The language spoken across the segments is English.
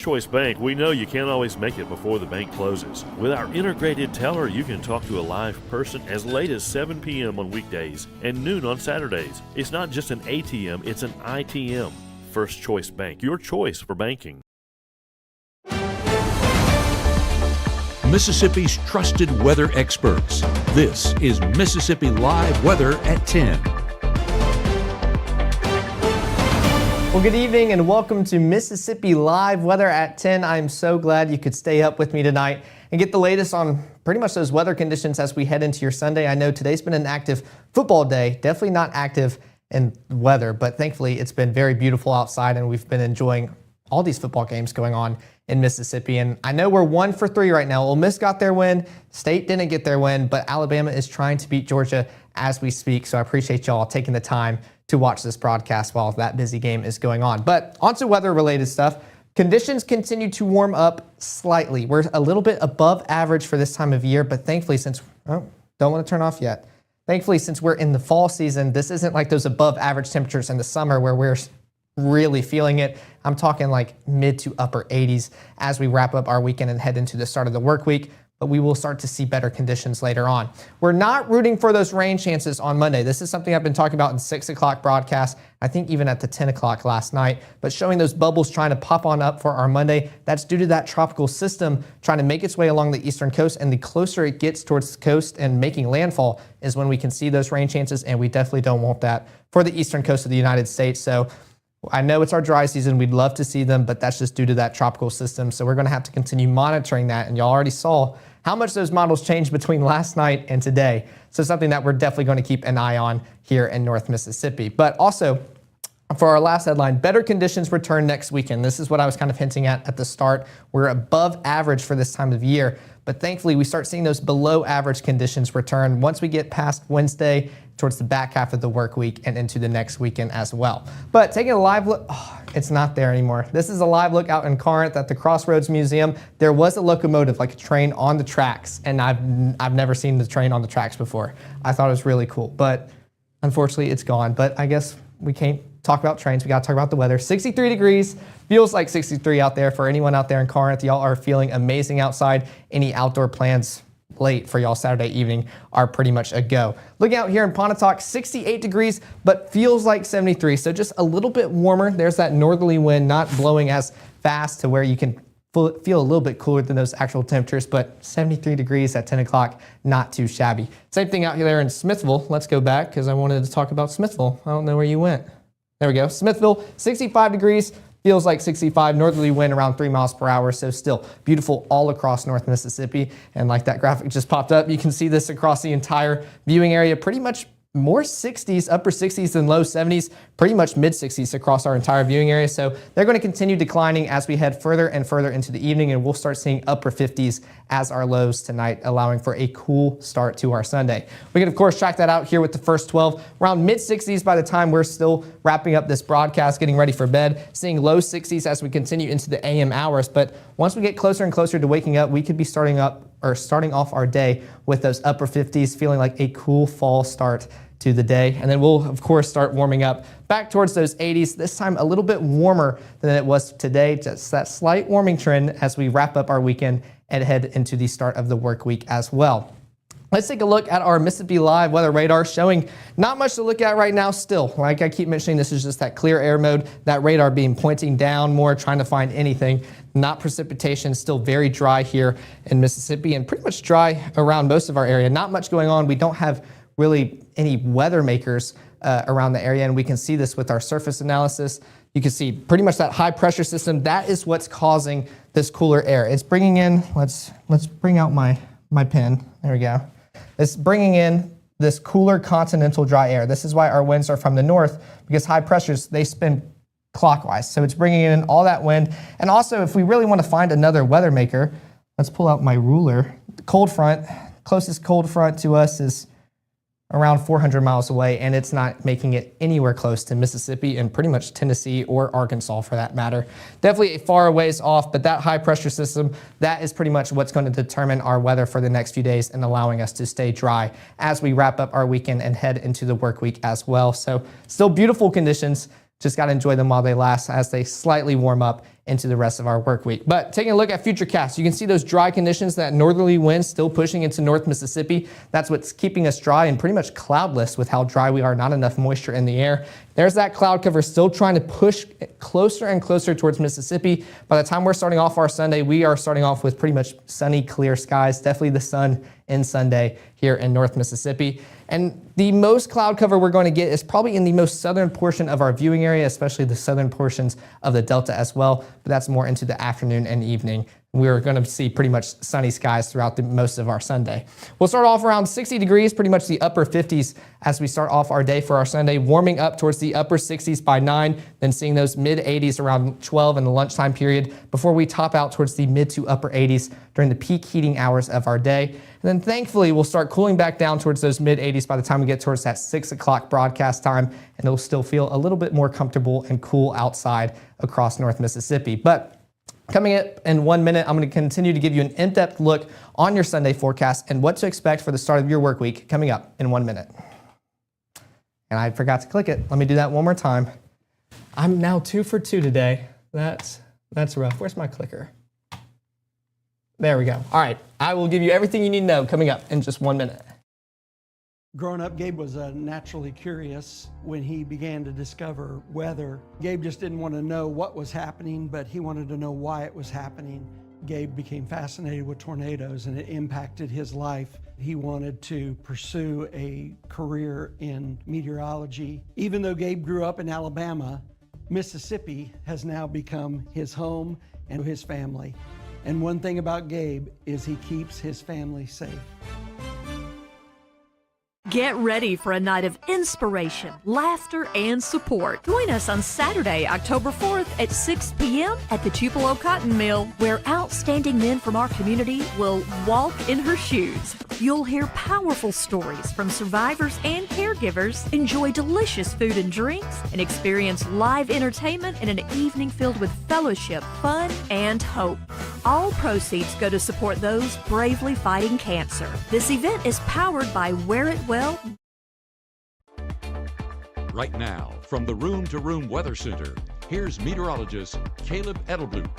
Choice Bank, we know you can't always make it before the bank closes. With our integrated teller, you can talk to a live person as late as 7 p.m. on weekdays and noon on Saturdays. It's not just an ATM, it's an ITM. First Choice Bank, your choice for banking. Mississippi's trusted weather experts. This is Mississippi Live Weather at 10. Well, good evening and welcome to Mississippi Live Weather at 10. I'm so glad you could stay up with me tonight and get the latest on pretty much those weather conditions as we head into your Sunday. I know today's been an active football day, definitely not active in weather, but thankfully it's been very beautiful outside and we've been enjoying all these football games going on in Mississippi. And I know we're 1 for 3 right now. Ole Miss got their win, State didn't get their win, but Alabama is trying to beat Georgia as we speak. So I appreciate y'all taking the time to watch this broadcast while that busy game is going on. But on to weather-related stuff. Conditions continue to warm up slightly. We're a little bit above average for this time of year, but thankfully since, don't want to turn off yet. Thankfully, since we're in the fall season, this isn't like those above average temperatures in the summer where we're really feeling it. I'm talking like mid to upper 80s as we wrap up our weekend and head into the start of the work week. But we will start to see better conditions later on. We're not rooting for those rain chances on Monday. This is something I've been talking about in 6 o'clock broadcast, I think even at the 10 o'clock last night, but showing those bubbles trying to pop on up for our Monday. That's due to that tropical system trying to make its way along the eastern coast, and the closer it gets towards the coast and making landfall is when we can see those rain chances, and we definitely don't want that for the eastern coast of the United States. So I know it's our dry season. We'd love to see them, but that's just due to that tropical system. So we're going to have to continue monitoring that, and y'all already saw how much those models changed between last night and today. So something that we're definitely going to keep an eye on here in North Mississippi. But also, for our last headline, better conditions return next weekend. This is what I was kind of hinting at the start. We're above average for this time of year, but thankfully we start seeing those below average conditions return once we get past Wednesday towards the back half of the work week and into the next weekend as well. But taking a live look, it's not there anymore. This is a live look out in Corinth at the Crossroads Museum. There was a locomotive, like a train on the tracks, and I've never seen the train on the tracks before. I thought it was really cool, but unfortunately it's gone. But I guess we can't talk about trains. We got to talk about the weather. 63 degrees, feels like 63 out there for anyone out there in Corinth. Y'all are feeling amazing outside. Any outdoor plans late for y'all Saturday evening are pretty much a go. Looking out here in Pontotoc, 68 degrees, but feels like 73. So just a little bit warmer. There's that northerly wind not blowing as fast to where you can feel a little bit cooler than those actual temperatures, but 73 degrees at 10 o'clock, not too shabby. Same thing out here in Smithville. Let's go back because I wanted to talk about Smithville. I don't know where you went. There we go. Smithville, 65 degrees. Feels like 65, northerly wind around 3 miles per hour, so still beautiful all across North Mississippi. And like that graphic just popped up, you can see this across the entire viewing area, pretty much more 60s, upper 60s than low 70s, pretty much mid 60s across our entire viewing area. So they're going to continue declining as we head further and further into the evening, and we'll start seeing upper 50s as our lows tonight, allowing for a cool start to our Sunday. We can of course track that out here with the first 12, around mid 60s by the time we're still wrapping up this broadcast, getting ready for bed, seeing low 60s as we continue into the AM hours. But once we get closer and closer to waking up, we could be starting off our day with those upper 50s, feeling like a cool fall start to the day. And then we'll of course start warming up back towards those 80s, this time a little bit warmer than it was today. Just that slight warming trend as we wrap up our weekend and head into the start of the work week as well. Let's take a look at our Mississippi Live weather radar, showing not much to look at right now still. Like I keep mentioning, this is just that clear air mode, that radar beam pointing down more, trying to find anything, not precipitation, still very dry here in Mississippi and pretty much dry around most of our area. Not much going on. We don't have really any weather makers around the area, and we can see this with our surface analysis. You can see pretty much that high pressure system. That is what's causing this cooler air. It's bringing in, let's bring out my pen. There we go. It's bringing in this cooler continental dry air. This is why our winds are from the north, because high pressures, they spin clockwise. So it's bringing in all that wind. And also, if we really want to find another weather maker, let's pull out my ruler. The cold front, closest cold front to us is around 400 miles away, and it's not making it anywhere close to Mississippi and pretty much Tennessee or Arkansas for that matter. Definitely far a ways off, but that high pressure system, that is pretty much what's going to determine our weather for the next few days and allowing us to stay dry as we wrap up our weekend and head into the work week as well. So still beautiful conditions, just got to enjoy them while they last as they slightly warm up into the rest of our work week. But taking a look at Futurecast, you can see those dry conditions, that northerly wind still pushing into North Mississippi. That's what's keeping us dry and pretty much cloudless with how dry we are, not enough moisture in the air. There's that cloud cover still trying to push closer and closer towards Mississippi. By the time we're starting off our Sunday, we are starting off with pretty much sunny, clear skies. Definitely the sun in Sunday here in North Mississippi. And the most cloud cover we're going to get is probably in the most southern portion of our viewing area, especially the southern portions of the Delta as well. But that's more into the afternoon and evening. We're going to see pretty much sunny skies throughout most of our Sunday. We'll start off around 60 degrees, pretty much the upper 50s as we start off our day for our Sunday, warming up towards the upper 60s by 9, then seeing those mid 80s around 12 in the lunchtime period before we top out towards the mid to upper 80s during the peak heating hours of our day. And then thankfully, we'll start cooling back down towards those mid 80s by the time we get towards that 6 o'clock broadcast time, and it'll still feel a little bit more comfortable and cool outside across North Mississippi. But coming up in 1 minute, I'm going to continue to give you an in-depth look on your Sunday forecast and what to expect for the start of your work week coming up in 1 minute. And I forgot to click it. Let me do that one more time. I'm now 2 for 2 today. That's rough. Where's my clicker? There we go. All right. I will give you everything you need to know coming up in just 1 minute. Growing up, Gabe was naturally curious. When he began to discover weather, Gabe just didn't want to know what was happening, but he wanted to know why it was happening. Gabe became fascinated with tornadoes, and it impacted his life. He wanted to pursue a career in meteorology. Even though Gabe grew up in Alabama, Mississippi has now become his home and his family. And one thing about Gabe is he keeps his family safe. Get ready for a night of inspiration, laughter, and support. Join us on Saturday, October 4th at 6 p.m. at the Tupelo Cotton Mill, where outstanding men from our community will walk in her shoes. You'll hear powerful stories from survivors and caregivers, enjoy delicious food and drinks, and experience live entertainment in an evening filled with fellowship, fun, and hope. All proceeds go to support those bravely fighting cancer. This event is powered by Wear It Well. Right now, from the Room to Room Weather Center, here's meteorologist Caleb Edelblut.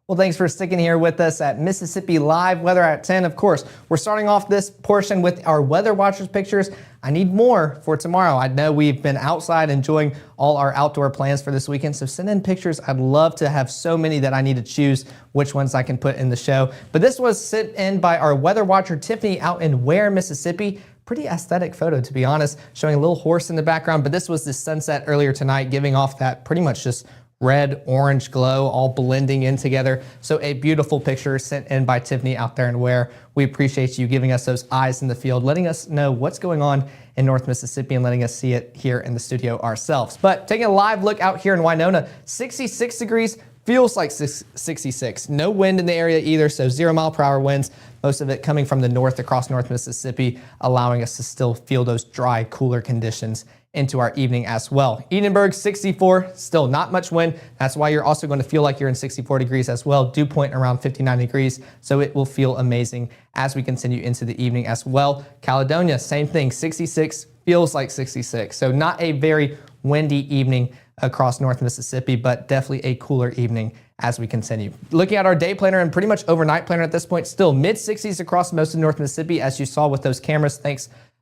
Well, thanks for sticking here with us at Mississippi Live Weather at 10. Of course, we're starting off this portion with our Weather Watchers pictures. I need more for tomorrow. I know we've been outside enjoying all our outdoor plans for this weekend, so send in pictures. I'd love to have so many that I need to choose which ones I can put in the show. But this was sent in by our Weather Watcher, Tiffany, out in Ware, Mississippi. Pretty aesthetic photo, to be honest, showing a little horse in the background. But this was the sunset earlier tonight, giving off that pretty much just red, orange glow, all blending in together. So a beautiful picture sent in by Tiffany out there in Ware. We appreciate you giving us those eyes in the field, letting us know what's going on in North Mississippi and letting us see it here in the studio ourselves. But taking a live look out here in Winona, 66 degrees, feels like 66. No wind in the area either, so 0 mile per hour winds, most of it coming from the north across North Mississippi, allowing us to still feel those dry, cooler conditions into our evening as well. Edinburgh, 64, still not much wind. That's why you're also going to feel like you're in 64 degrees as well. Dew point around 59 degrees, so it will feel amazing as we continue into the evening as well. Caledonia, same thing, 66, feels like 66. So not a very windy evening across North Mississippi, but definitely a cooler evening as we continue. Looking at our day planner and pretty much overnight planner at this point, still mid 60s across most of North Mississippi, as you saw with those cameras.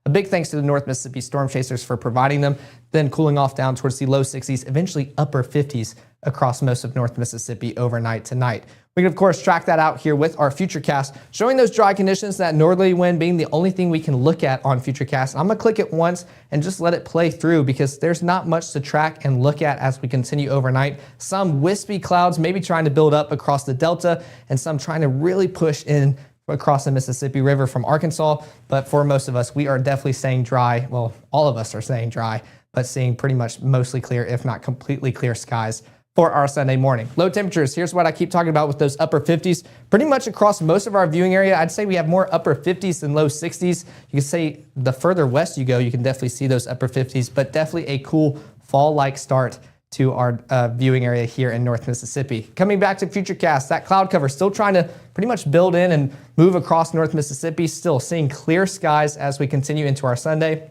A big thanks to the North Mississippi Storm Chasers for providing them, then cooling off down towards the low 60s, eventually upper 50s across most of North Mississippi overnight tonight. We can, of course, track that out here with our Futurecast, showing those dry conditions, that northerly wind being the only thing we can look at on Futurecast. I'm going to click it once and just let it play through because there's not much to track and look at as we continue overnight. Some wispy clouds maybe trying to build up across the Delta and some trying to really push in across the Mississippi River from Arkansas. But for most of us, we are definitely staying dry. Well, all of us are staying dry, but seeing pretty much mostly clear, if not completely clear skies for our Sunday morning. Low temperatures, here's what I keep talking about with those upper 50s. Pretty much across most of our viewing area, I'd say we have more upper 50s than low 60s. You can say the further west you go, you can definitely see those upper 50s, but definitely a cool fall-like start to our viewing area here in North Mississippi. Coming back to Futurecast, that cloud cover still trying to pretty much build in and move across North Mississippi, still seeing clear skies as we continue into our Sunday.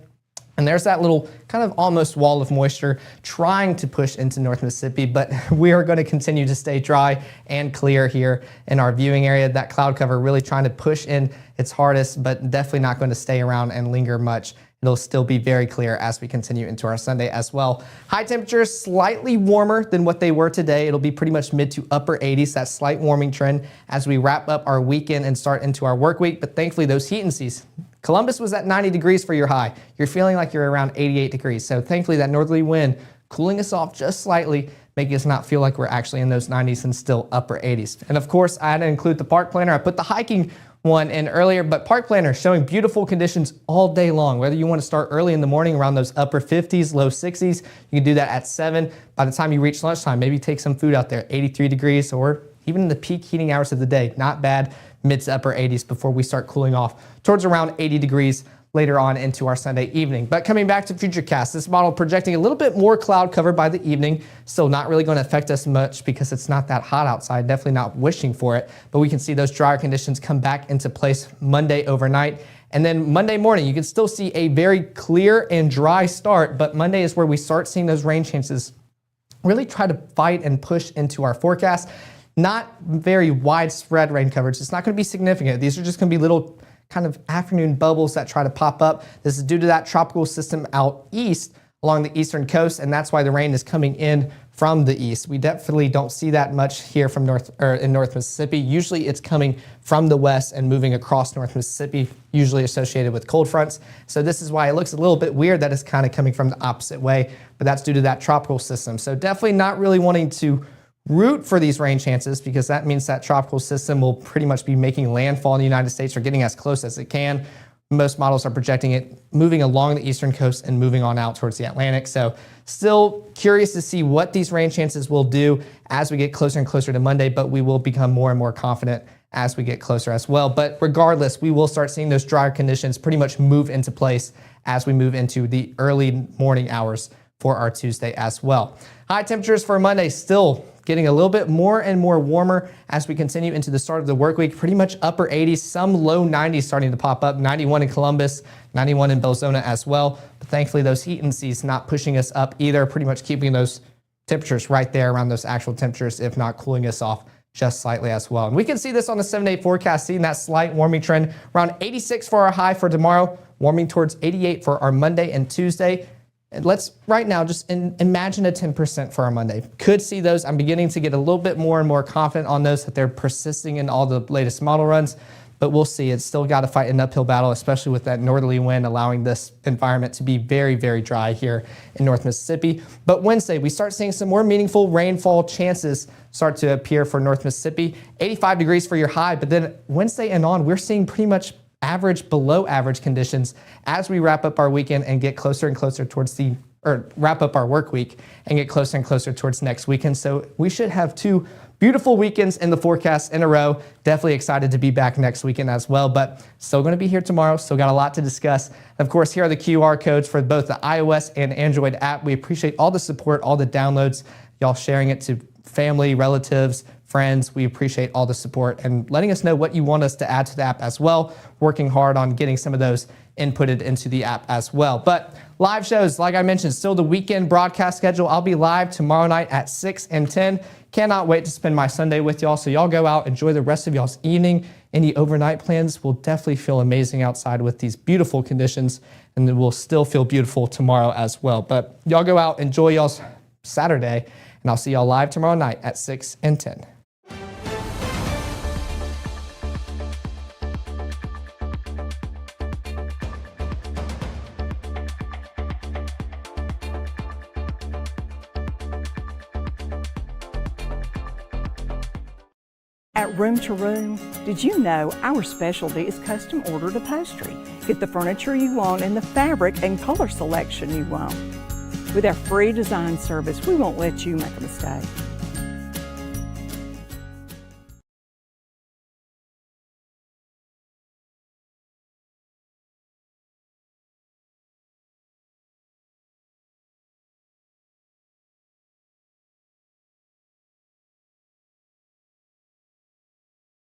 And there's that little kind of almost wall of moisture trying to push into North Mississippi, but we are going to continue to stay dry and clear here in our viewing area. That cloud cover really trying to push in its hardest, but definitely not going to stay around and linger much. It'll still be very clear as we continue into our Sunday as well. High temperatures slightly warmer than what they were today. It'll be pretty much mid to upper 80s, that slight warming trend as we wrap up our weekend and start into our work week. But thankfully, those heat and seas, Columbus was at 90 degrees for your high. You're feeling like you're around 88 degrees. So thankfully, that northerly wind cooling us off just slightly, making us not feel like we're actually in those 90s and still upper 80s. And of course, I had to include the park planner. I put the hiking one in earlier, but park planner showing beautiful conditions all day long. Whether you want to start early in the morning around those upper 50s, low 60s, you can do that at 7. By the time you reach lunchtime, maybe take some food out there, 83 degrees, or even in the peak heating hours of the day, not bad, mid to upper 80s before we start cooling off towards around 80 degrees later on into our Sunday evening. But coming back to Futurecast, this model projecting a little bit more cloud cover by the evening, still not really going to affect us much because it's not that hot outside, definitely not wishing for it, but we can see those drier conditions come back into place Monday overnight. And then Monday morning, you can still see a very clear and dry start, but Monday is where we start seeing those rain chances really try to fight and push into our forecast. Not very widespread rain coverage. It's not going to be significant. These are just going to be little kind of afternoon bubbles that try to pop up. This is due to that tropical system out east along the eastern coast, and that's why the rain is coming in from the east. We definitely don't see that much here from in North Mississippi. Usually it's coming from the west and moving across North Mississippi, usually associated with cold fronts. So this is why it looks a little bit weird that it's kind of coming from the opposite way, but that's due to that tropical system. So definitely not really wanting to root for these rain chances because that means that tropical system will pretty much be making landfall in the United States or getting as close as it can. Most models are projecting it moving along the eastern coast and moving on out towards the Atlantic. So still curious to see what these rain chances will do as we get closer and closer to Monday, but we will become more and more confident as we get closer as well. But regardless, we will start seeing those drier conditions pretty much move into place as we move into the early morning hours for our Tuesday as well. High temperatures for Monday still getting a little bit more and more warmer as we continue into the start of the work week. Pretty much upper 80s, some low 90s starting to pop up. 91 in Columbus, 91 in Belzona as well. But thankfully, those heat indices not pushing us up either, pretty much keeping those temperatures right there around those actual temperatures, if not cooling us off just slightly as well. And we can see this on the 7-day forecast, seeing that slight warming trend. Around 86 for our high for tomorrow, warming towards 88 for our Monday and Tuesday. And let's right now just imagine a 10% for our Monday. Could see those. I'm beginning to get a little bit more and more confident on those, that they're persisting in all the latest model runs, but we'll see. It's still got to fight an uphill battle, especially with that northerly wind allowing this environment to be very, very dry here in North Mississippi. But Wednesday, we start seeing some more meaningful rainfall chances start to appear for North Mississippi. 85 degrees for your high, but then Wednesday and on, we're seeing pretty much average, below average conditions as we wrap up our weekend and get closer and closer towards wrap up our work week and get closer and closer towards next weekend. So we should have 2 beautiful weekends in the forecast in a row. Definitely excited to be back next weekend as well, but still going to be here tomorrow. Still got a lot to discuss. Of course, here are the QR codes for both the iOS and Android app. We appreciate all the support, all the downloads, y'all sharing it to family, relatives, friends. We appreciate all the support and letting us know what you want us to add to the app as well. Working hard on getting some of those inputted into the app as well. But live shows, like I mentioned, still the weekend broadcast schedule. I'll be live tomorrow night at 6 and 10. Cannot wait to spend my Sunday with y'all. So y'all go out, enjoy the rest of y'all's evening. Any overnight plans will definitely feel amazing outside with these beautiful conditions, and it will still feel beautiful tomorrow as well. But y'all go out, enjoy y'all's Saturday, and I'll see y'all live tomorrow night at 6 and 10. At Room to Room, did you know our specialty is custom ordered upholstery? Get the furniture you want and the fabric and color selection you want. With our free design service, we won't let you make a mistake.